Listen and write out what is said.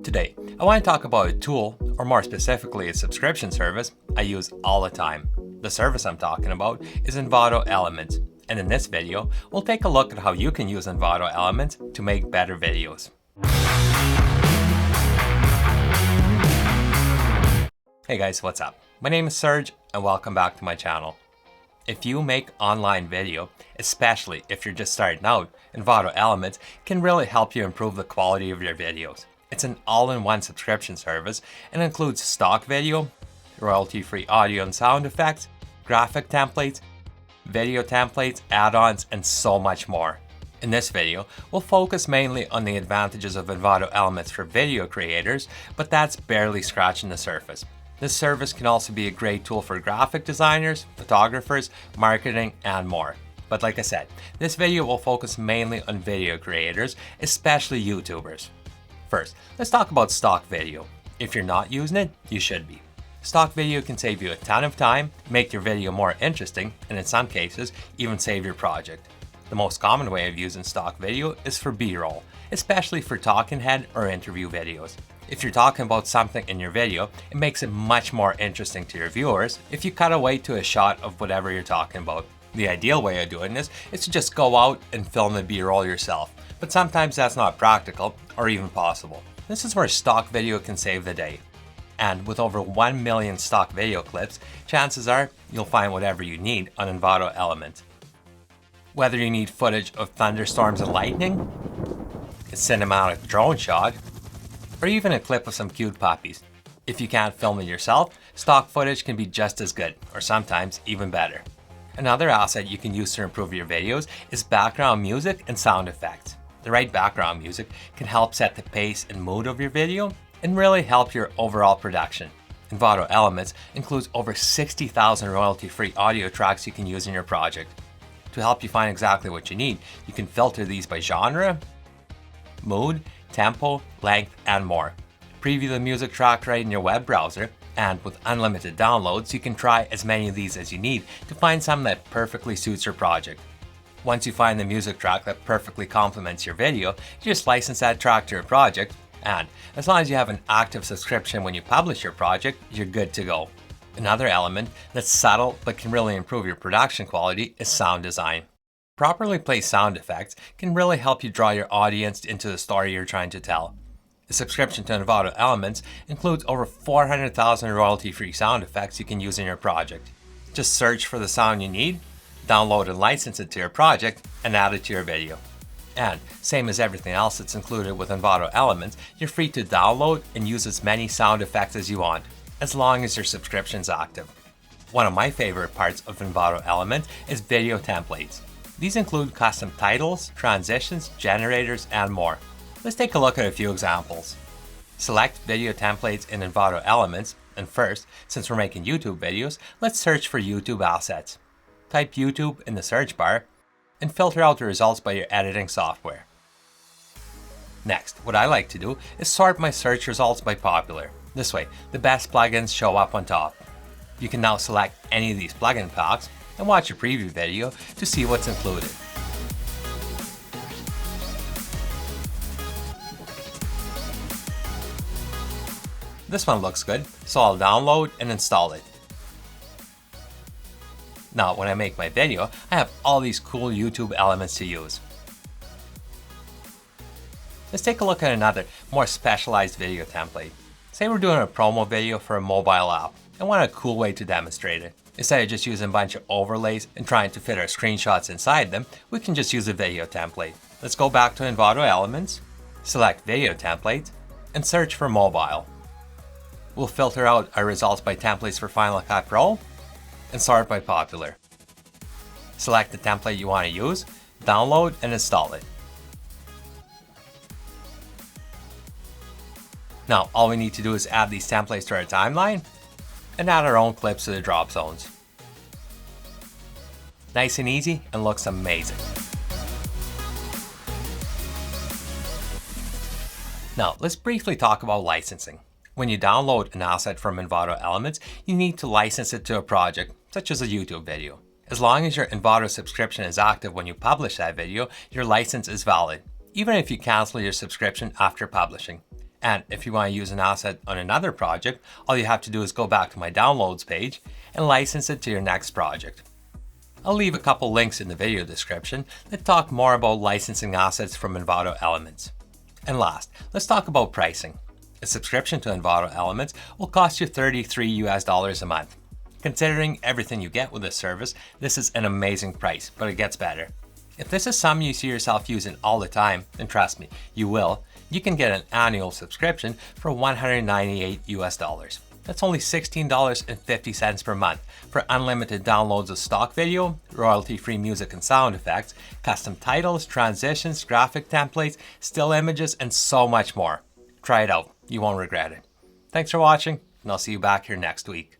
Today, I want to talk about a tool, or more specifically a subscription service, I use all the time. The service I'm talking about is Envato Elements, and in this video, we'll take a look at how you can use Envato Elements to make better videos. Hey guys, what's up? My name is Serge, and welcome back to my channel. If you make online video, especially if you're just starting out, Envato Elements can really help you improve the quality of your videos. It's an all-in-one subscription service and includes stock video, royalty-free audio and sound effects, graphic templates, video templates, add-ons, and so much more. In this video, we'll focus mainly on the advantages of Envato Elements for video creators, but that's barely scratching the surface. This service can also be a great tool for graphic designers, photographers, marketing, and more. But like I said, this video will focus mainly on video creators, especially YouTubers. First, let's talk about stock video. If you're not using it, you should be. Stock video can save you a ton of time, make your video more interesting, and in some cases, even save your project. The most common way of using stock video is for B-roll, especially for talking head or interview videos. If you're talking about something in your video, it makes it much more interesting to your viewers if you cut away to a shot of whatever you're talking about. The ideal way of doing this is to just go out and film the B-roll yourself, but sometimes that's not practical or even possible. This is where stock video can save the day. And with over 1 million stock video clips, chances are you'll find whatever you need on Envato Elements. Whether you need footage of thunderstorms and lightning, a cinematic drone shot, or even a clip of some cute puppies. If you can't film it yourself, stock footage can be just as good, or sometimes even better. Another asset you can use to improve your videos is background music and sound effects. The right background music can help set the pace and mood of your video and really help your overall production. Envato Elements includes over 60,000 royalty-free audio tracks you can use in your project. To help you find exactly what you need, you can filter these by genre, mood, tempo, length, and more. Preview the music track right in your web browser, and with unlimited downloads, you can try as many of these as you need to find some that perfectly suits your project. Once you find the music track that perfectly complements your video, you just license that track to your project, and as long as you have an active subscription when you publish your project, you're good to go. Another element that's subtle but can really improve your production quality is sound design. Properly placed sound effects can really help you draw your audience into the story you're trying to tell. A subscription to Envato Elements includes over 400,000 royalty-free sound effects you can use in your project. Just search for the sound you need, download and license it to your project, and add it to your video. And same as everything else that's included with Envato Elements, you're free to download and use as many sound effects as you want, as long as your subscription's active. One of my favorite parts of Envato Elements is video templates. These include custom titles, transitions, generators, and more. Let's take a look at a few examples. Select video templates in Envato Elements, and first, since we're making YouTube videos, let's search for YouTube assets. Type YouTube in the search bar, and filter out the results by your editing software. Next, what I like to do is sort my search results by popular. This way, the best plugins show up on top. You can now select any of these plugin packs and watch a preview video to see what's included. This one looks good, so I'll download and install it. Now, when I make my video, I have all these cool YouTube elements to use. Let's take a look at another, more specialized video template. Say we're doing a promo video for a mobile app and want a cool way to demonstrate it. Instead of just using a bunch of overlays and trying to fit our screenshots inside them, we can just use a video template. Let's go back to Envato Elements, select Video Template, and search for mobile. We'll filter out our results by templates for Final Cut Pro and sort by popular. Select the template you want to use, download, and install it. Now, all we need to do is add these templates to our timeline and add our own clips to the drop zones. Nice and easy, and looks amazing. Now, let's briefly talk about licensing. When you download an asset from Envato Elements, you need to license it to a project, such as a YouTube video. As long as your Envato subscription is active when you publish that video, your license is valid, even if you cancel your subscription after publishing. And if you want to use an asset on another project, all you have to do is go back to my downloads page and license it to your next project. I'll leave a couple links in the video description that talk more about licensing assets from Envato Elements. And last, let's talk about pricing. A subscription to Envato Elements will cost you $33 a month. Considering everything you get with this service, this is an amazing price, but it gets better. If this is something you see yourself using all the time, and trust me, you will, you can get an annual subscription for $198. That's only $16.50 per month for unlimited downloads of stock video, royalty-free music and sound effects, custom titles, transitions, graphic templates, still images, and so much more. Try it out. You won't regret it. Thanks for watching, and I'll see you back here next week.